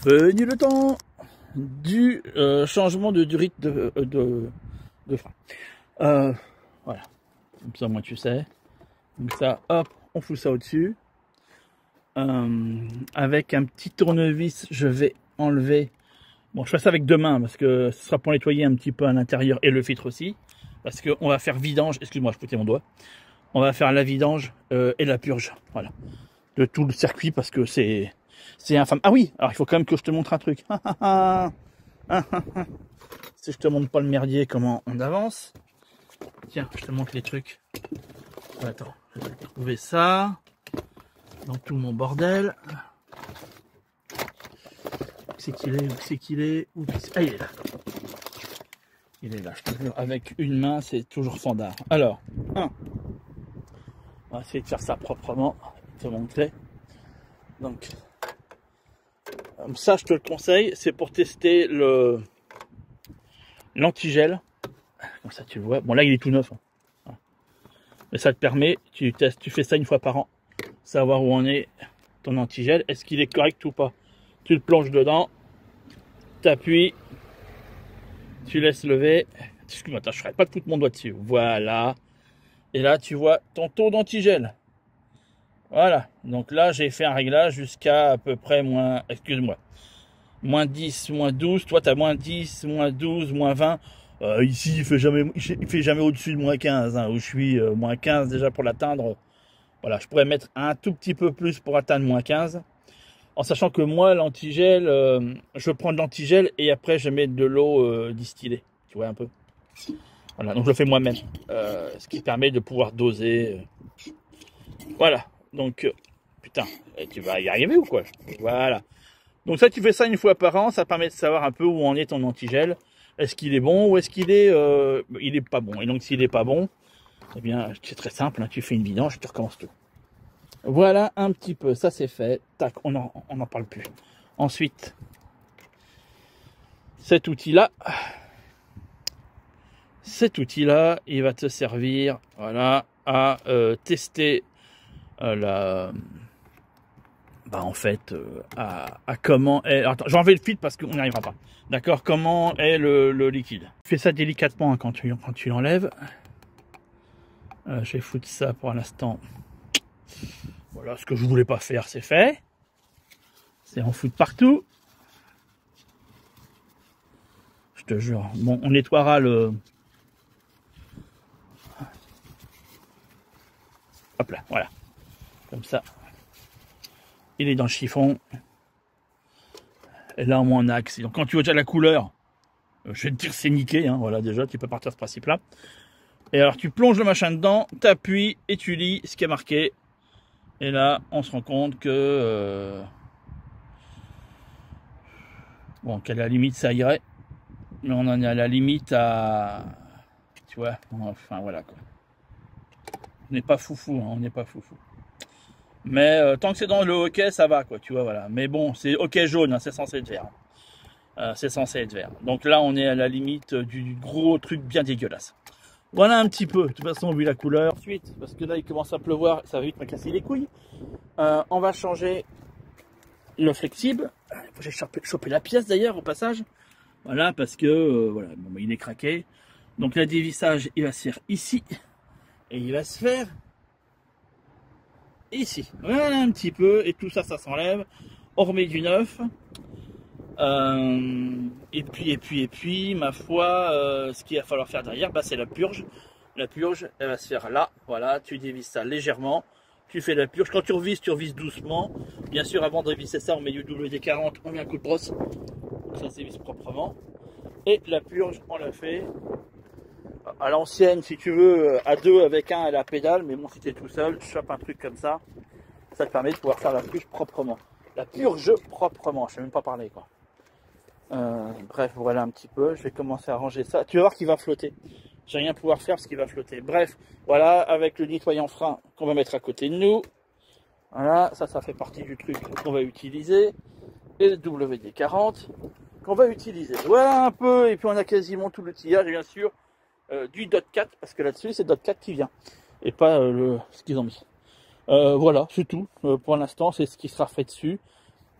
Venu le temps du changement de durite de frein. Voilà, comme ça moi tu sais. Donc ça, hop, on fout ça au-dessus. Avec un petit tournevis, je vais enlever. Bon, je fais ça avec deux mains parce que ce sera pour nettoyer un petit peu à l'intérieur et le filtre aussi. Parce qu'on va faire vidange, excuse-moi, je foutais mon doigt. On va faire la vidange et la purge, voilà, de tout le circuit parce que c'est infâme. Ah oui, alors il faut quand même que je te montre un truc. Si je te montre pas le merdier, comment on avance. Tiens, je te montre les trucs. Attends, je vais trouver ça dans tout mon bordel. Où c'est qu'il est? Où c'est qu'il est? Ah, il est là. Il est là, je te jure. Avec une main, c'est toujours fandard. Alors, on va essayer de faire ça proprement, te montrer. Donc, ça, je te le conseille, c'est pour tester l'antigel. Comme ça, tu le vois. Bon, là, il est tout neuf. Hein. Mais ça te permet, tu testes, tu fais ça une fois par an, savoir où en est ton antigel. Est-ce qu'il est correct ou pas? Tu le plonges dedans, t'appuies, tu laisses lever. Excuse-moi, je ne ferai pas de foutre mon doigt dessus. Voilà. Et là, tu vois ton taux d'antigel. Voilà. Donc là, j'ai fait un réglage jusqu'à à peu près moins, excuse-moi, moins 10, moins 12. Toi, tu as moins 10, moins 12, moins 20. Ici, il fait jamais au-dessus de moins 15. Hein, où je suis moins 15 déjà pour l'atteindre. Voilà, je pourrais mettre un tout petit peu plus pour atteindre moins 15. En sachant que moi, l'antigel, je prends de l'antigel et après, je mets de l'eau distillée. Tu vois un peu. Voilà, donc je le fais moi-même. Ce qui permet de pouvoir doser. Voilà, donc, putain, tu vas y arriver ou quoi? Voilà. Donc ça, tu fais ça une fois par an, ça permet de savoir un peu où en est ton antigel. Est-ce qu'il est bon ou est-ce qu'il est, il est pas bon? Et donc s'il est pas bon, eh bien, c'est très simple, hein, tu fais une vidange, tu recommences tout. Voilà un petit peu, ça c'est fait. Tac, on n'en parle plus. Ensuite, cet outil-là, il va te servir, voilà, à tester en fait, à comment est... Attends, j'ai enlevé le filtre parce qu'on n'y arrivera pas. D'accord, comment est le liquide. Fais ça délicatement hein, quand tu l'enlèves. Je vais foutre ça pour l'instant. Voilà, ce que je voulais pas faire, c'est fait. C'est en foutre partout. Je te jure. Bon, on nettoiera le... Hop là, voilà. Comme ça. Il est dans le chiffon. Et là, au moins, on a accès. Donc, quand tu vois déjà la couleur, je vais te dire, c'est niqué. Hein, voilà, déjà, tu peux partir de ce principe-là. Et alors, tu plonges le machin dedans, tu appuies et tu lis ce qui est marqué. Et là, on se rend compte que... bon, qu'à la limite, ça irait. Mais on en est à la limite à... Tu vois, enfin, voilà, quoi. On n'est pas foufou, hein, on n'est pas foufou. Mais tant que c'est dans le hockey, ça va, quoi, tu vois, voilà. Mais bon, c'est hockey jaune, hein, c'est censé être vert. C'est censé être vert. Donc là, on est à la limite du gros truc bien dégueulasse. Voilà un petit peu, de toute façon, vu la couleur. Ensuite, parce que là, il commence à pleuvoir, ça va vite me casser les couilles. On va changer le flexible. Il faut que j'aille choper la pièce, d'ailleurs, au passage. Voilà, parce que, voilà, bon, il est craqué. Donc, le dévissage, il va se faire ici. Et il va se faire ici. Voilà un petit peu. Et tout ça, ça s'enlève. On remet du neuf. Et puis, ma foi, ce qu'il va falloir faire derrière, bah, c'est la purge. La purge, elle va se faire là. Voilà, tu dévisses ça légèrement. Tu fais la purge. Quand tu revisses doucement. Bien sûr, avant de revisser ça, on met du WD-40, on met un coup de brosse. Ça s'évisse proprement. Et la purge, on la fait à l'ancienne, si tu veux, à deux avec un à la pédale. Mais bon, si tu es tout seul, chope un truc comme ça. Ça te permet de pouvoir faire la purge proprement. La purge proprement, je ne sais même pas parler, quoi. Bref, voilà un petit peu. Je vais commencer à ranger ça. Tu vas voir qu'il va flotter. Je vais rien pouvoir faire parce qu'il va flotter. Bref, voilà, avec le nettoyant frein qu'on va mettre à côté de nous. Voilà, ça fait partie du truc qu'on va utiliser. Et le WD-40 qu'on va utiliser. Voilà un peu. Et puis on a quasiment tout l'outillage, bien sûr, du DOT 4, parce que là-dessus, c'est DOT 4 qui vient. Et pas ce qu'ils ont mis. Voilà, c'est tout. Pour l'instant, c'est ce qui sera fait dessus.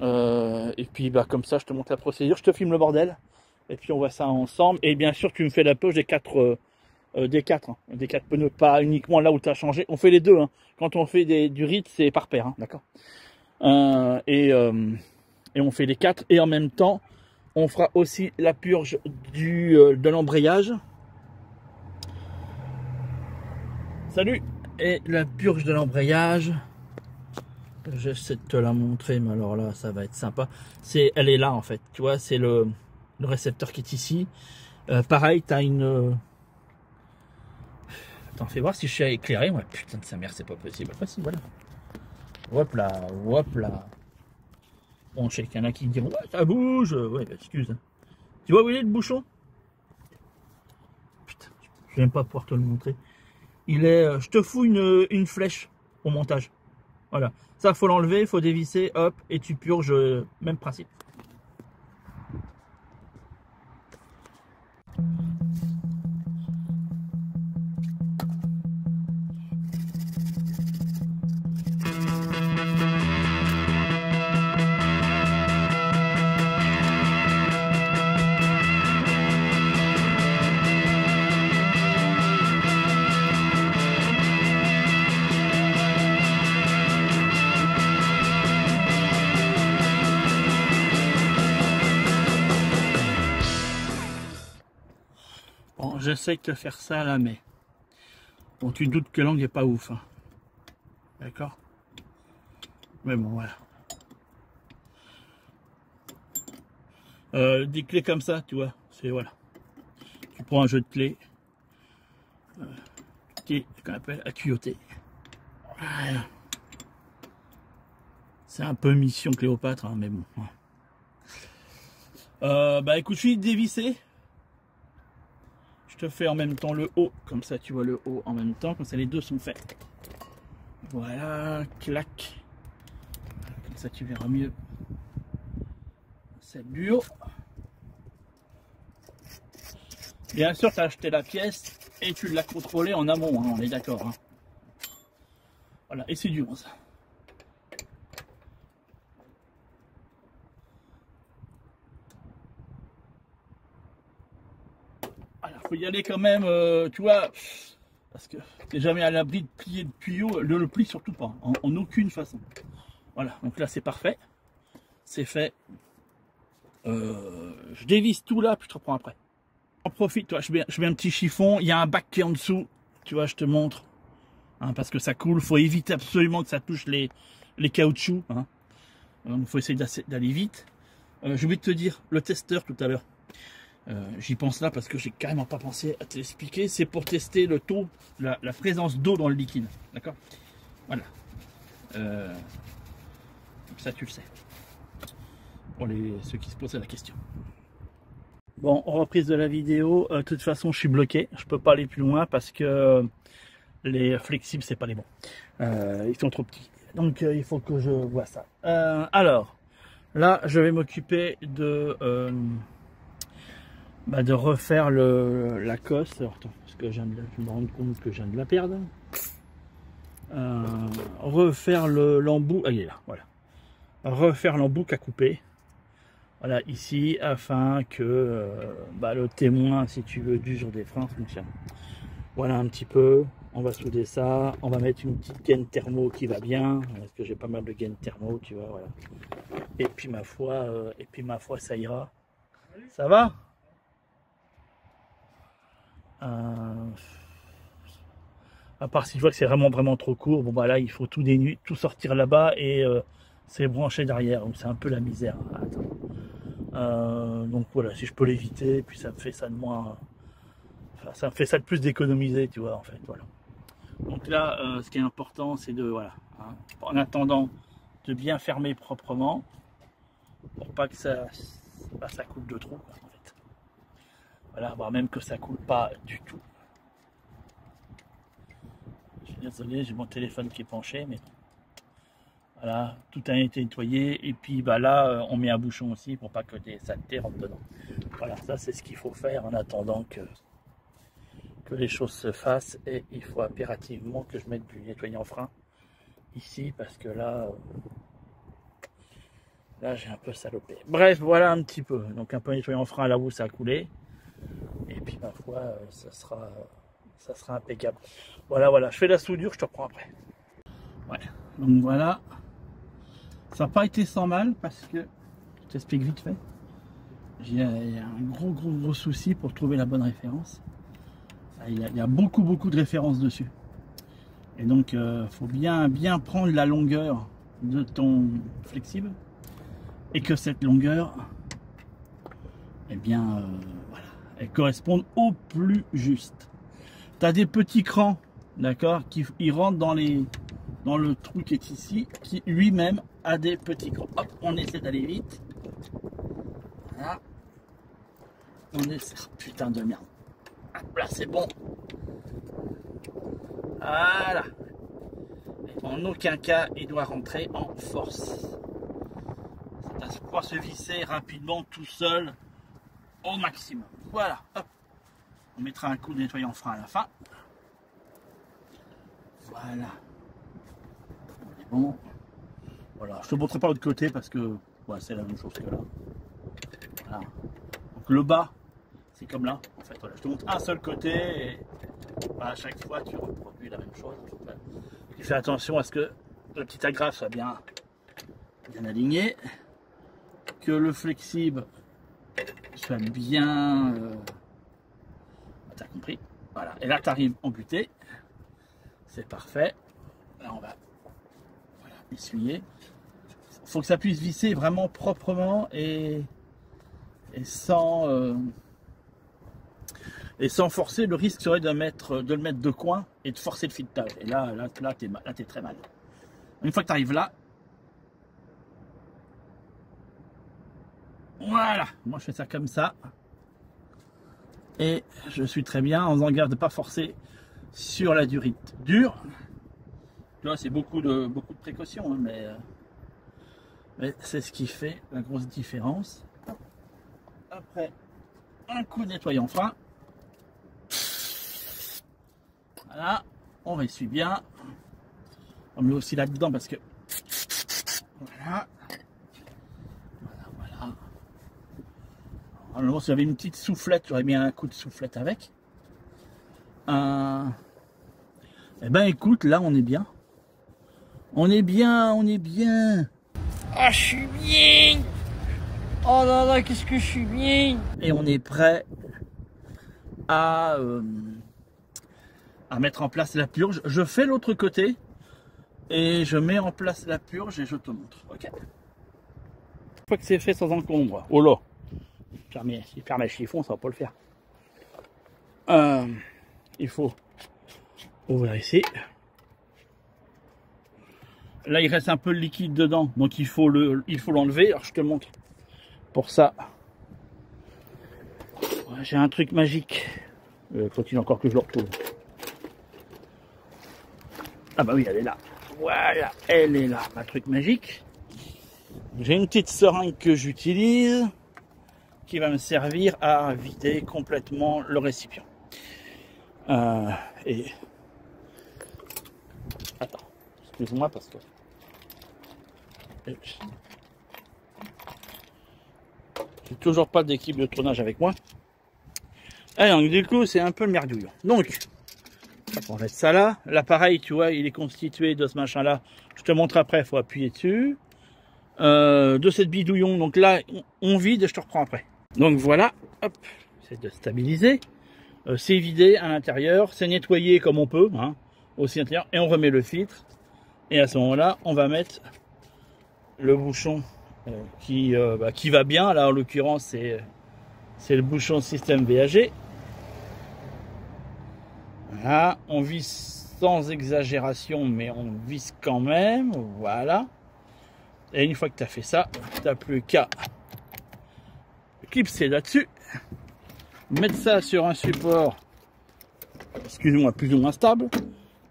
Et puis bah comme ça je te montre la procédure, je te filme le bordel et puis on voit ça ensemble. Et bien sûr tu me fais la poche des quatre pneus, pas uniquement là où tu as changé, on fait les deux hein. Quand on fait du RIT c'est par paire hein, d'accord. Et on fait les 4 et en même temps on fera aussi la purge de l'embrayage. Salut. Et la purge de l'embrayage, j'essaie de te la montrer, mais alors là ça va être sympa. Elle est là en fait, tu vois, c'est le récepteur qui est ici. Pareil, tu as une... Attends, fais voir si je suis éclairé. Ouais, putain de sa mère, c'est pas possible. Voici, voilà. Hop là, hop là. Bon, je sais qu'il y en a qui diront, ouais, ça bouge. Ouais, bah, excuse. Tu vois où il est le bouchon? Putain, je vais même pas pouvoir te le montrer. Il est... je te fous une flèche au montage. Voilà. Ça, faut l'enlever, faut dévisser, hop, et tu purges, même principe. Bon, j'essaie de te faire ça là, mais bon, tu te doutes que l'angle n'est pas ouf, hein. D'accord? Mais bon, voilà. Des clés comme ça, tu vois, c'est voilà. Tu prends un jeu de clés qui est qu'on appelle à tuyauter. Voilà. C'est un peu mission Cléopâtre, hein, mais bon. Bah écoute, je suis dévissé. Je te fais en même temps le haut, comme ça tu vois le haut en même temps, comme ça les deux sont faits. Voilà, clac. Comme ça tu verras mieux cette bure. Bien sûr, tu as acheté la pièce et tu l'as contrôlée en amont, hein, on est d'accord. Hein. Voilà, et c'est dur ça. Alors, faut y aller quand même, tu vois, parce que t'es jamais à l'abri de plier le tuyau, le plie surtout pas, en aucune façon. Voilà, donc là c'est parfait, c'est fait. Je dévisse tout là, puis je te reprends après. J'en profite, toi, je mets un petit chiffon, il y a un bac qui est en dessous, tu vois, je te montre, hein, parce que ça coule, faut éviter absolument que ça touche les caoutchoucs, hein. Donc faut essayer d'aller vite. J'ai oublié de te dire, le testeur tout à l'heure, j'y pense là parce que j'ai carrément pas pensé à te l'expliquer, c'est pour tester le taux, la présence d'eau dans le liquide, d'accord? Voilà. Comme ça tu le sais. Pour ceux qui se posent la question. Bon, reprise de la vidéo. De toute façon, je suis bloqué. Je peux pas aller plus loin parce que les flexibles, c'est pas les bons. Ils sont trop petits. Donc, il faut que je vois ça. Alors, là, je vais m'occuper de refaire la cosse. Alors, attends, parce que je me rends compte que je viens de la perdre. Refaire l'embout. Ah, il est là. Voilà. Refaire l'embout à couper. Voilà, ici, afin que le témoin, si tu veux, du jour des freins fonctionne. Voilà un petit peu, on va souder ça, on va mettre une petite gaine thermo qui va bien, parce que j'ai pas mal de gaines thermo, tu vois, voilà. Et puis ma foi, ça ira. Ça va? À part si je vois que c'est vraiment trop court, bon bah là, il faut tout sortir là-bas et c'est branché derrière, donc c'est un peu la misère. Attends. Donc voilà, si je peux l'éviter, puis ça me fait ça de moins, enfin, ça me fait ça de plus d'économiser, tu vois, en fait, voilà. Donc là, ce qui est important, c'est de, voilà, hein, en attendant, de bien fermer proprement, pour pas que ça coule de trop, en fait. Voilà, voire même que ça coule pas du tout. Je suis désolé, j'ai mon téléphone qui est penché, mais voilà, tout a été nettoyé. Et puis bah là, on met un bouchon aussi pour pas que des saletés rentrent dedans. Voilà, ça c'est ce qu'il faut faire en attendant que les choses se fassent. Et il faut impérativement que je mette du nettoyant frein ici, parce que là Là, j'ai un peu salopé. Bref, voilà un petit peu. Donc, un peu nettoyant frein là où ça a coulé. Et puis, ma foi, ça sera impeccable. Voilà, voilà. Je fais la soudure, je te reprends après. Ouais. Donc, voilà. Ça n'a pas été sans mal parce que, je t'explique vite fait. Il y a un gros souci pour trouver la bonne référence. Il y a beaucoup de références dessus. Et donc, faut bien prendre la longueur de ton flexible. Et que cette longueur, eh bien, voilà, elle corresponde au plus juste. Tu as des petits crans, d'accord, qui ils rentrent dans le trou qui est ici, qui lui-même a des petits crans. Hop, on essaie d'aller vite. Voilà. On essaie. Oh, putain de merde. Hop là, c'est bon. Voilà. En aucun cas, il doit rentrer en force. Ça doit pouvoir se visser rapidement tout seul au maximum. Voilà. Hop. On mettra un coup de nettoyant frein à la fin. Voilà. On est bon. Voilà. Je te montrerai pas l'autre côté parce que ouais, c'est la même chose que là. Voilà. Donc le bas, c'est comme là. En fait, voilà. Je te montre un seul côté et voilà, à chaque fois tu reproduis la même chose. Tu fais attention à ce que la petite agrafe soit bien alignée, que le flexible soit bien. T'as compris? Voilà. Et là, tu arrives en butée. C'est parfait. Là, on va voilà, essuyer. Il faut que ça puisse visser vraiment proprement et sans forcer. Le risque serait de le mettre de coin et de forcer le filetage. Et là t'es très mal. Une fois que tu arrives là, voilà. Moi, je fais ça comme ça. Et je suis très bien en faisant gaffe de ne pas forcer sur la durite dure. Tu vois, c'est beaucoup de précautions, hein, mais c'est ce qui fait la grosse différence. Après, un coup de nettoyant frein. Voilà, on essuie bien. On met aussi là-dedans parce que voilà. Alors, si j'avais une petite soufflette, j'aurais mis un coup de soufflette avec. Eh ben écoute, là on est bien. On est bien. Ah, je suis bien. Oh là là, qu'est-ce que je suis bien. Et on est prêt à mettre en place la purge. Je fais l'autre côté et je mets en place la purge et je te montre. Ok. Une fois que c'est fait sans encombre. Oh là. Si ferme le chiffon, ça va pas le faire. Il faut ouvrir ici. Là, il reste un peu de liquide dedans, donc il faut l'enlever. Alors, je te montre. Pour ça, j'ai un truc magique. Faut-il encore que je le retrouve? Ah bah oui, elle est là. Voilà, elle est là. Un truc magique. J'ai une petite seringue que j'utilise, qui va me servir à vider complètement le récipient. Et attends, excuse-moi parce que j'ai toujours pas d'équipe de tournage avec moi. Et donc du coup c'est un peu le merdouillon. Donc on va mettre ça là. L'appareil, tu vois, il est constitué de ce machin là. Je te montre après, il faut appuyer dessus. De cette bidouillon. Donc là on vide et je te reprends après. Donc voilà, hop, c'est de stabiliser. C'est vidé à l'intérieur, c'est nettoyé comme on peut, hein, aussi à l'intérieur, et on remet le filtre. Et à ce moment-là, on va mettre le bouchon qui va bien. Là, en l'occurrence, c'est le bouchon système VAG. Voilà, on visse sans exagération, mais on visse quand même. Voilà. Et une fois que tu as fait ça, tu n'as plus qu'à clipser là-dessus, mettre ça sur un support, excuse-moi, plus ou moins stable,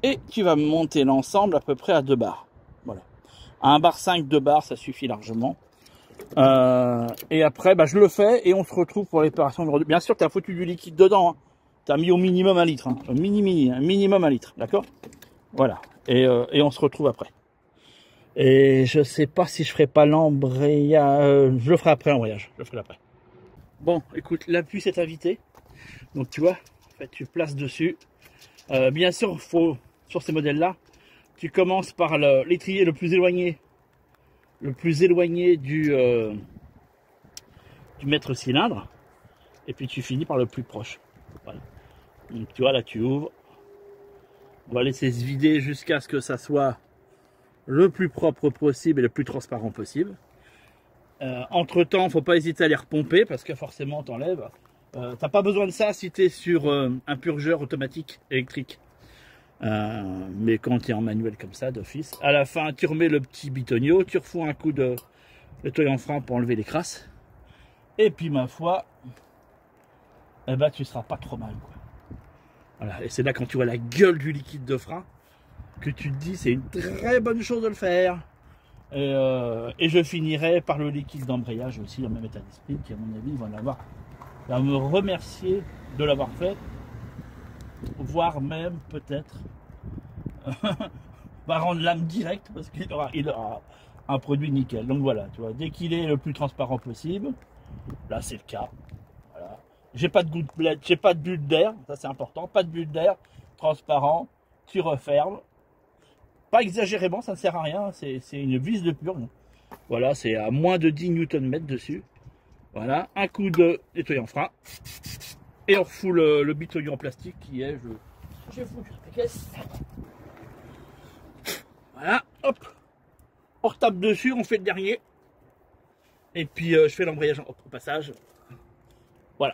et tu vas monter l'ensemble à peu près à 2 bars. Voilà. À 1 bar 5, 2 bars, ça suffit largement. Et après, je le fais et on se retrouve pour l'opération numéro 2. Bien sûr, tu as foutu du liquide dedans. Hein. Tu as mis au minimum 1 litre. Hein. Minimum 1 litre. D'accord? Voilà. Et on se retrouve après. Et je sais pas si je ferai pas l'embrayage. Je le ferai après l'embrayage. Je le ferai après. Bon, écoute, l'appui s'est invité. Donc tu vois, en fait, tu places dessus. Bien sûr, faut sur ces modèles-là, tu commences par l'étrier le plus éloigné du mètre cylindre, et puis tu finis par le plus proche. Voilà. Donc tu vois, là tu ouvres. On va laisser se vider jusqu'à ce que ça soit le plus propre possible et le plus transparent possible. Entre temps, il ne faut pas hésiter à les repomper parce que forcément t'enlèves. T'as pas besoin de ça si tu es sur un purgeur automatique électrique. Mais quand tu es en manuel comme ça d'office, à la fin tu remets le petit bitonio, tu refous un coup de nettoyant frein pour enlever les crasses. Et puis ma foi, eh ben, tu seras pas trop mal, quoi. Voilà. Et c'est là quand tu vois la gueule du liquide de frein que tu te dis c'est une très bonne chose de le faire. Et je finirai par le liquide d'embrayage aussi, en même état d'esprit, qui à mon avis va me remercier de l'avoir fait, voire même peut-être va rendre l'âme directe parce qu'il aura un produit nickel. Donc voilà, tu vois, dès qu'il est le plus transparent possible, là c'est le cas. Voilà. J'ai pas de gouttelette, j'ai pas de bulle d'air, ça c'est important, pas de bulle d'air, transparent, tu refermes. Pas exagérément, ça ne sert à rien, c'est une vis de purge. Voilà, c'est à moins de 10 Nm dessus. Voilà, un coup de nettoyant frein. Et on refout le bitonio en plastique qui est, j'ai foutu la caisse. Voilà, hop. On retape dessus, on fait le dernier. Et puis je fais l'embrayage au passage. Voilà.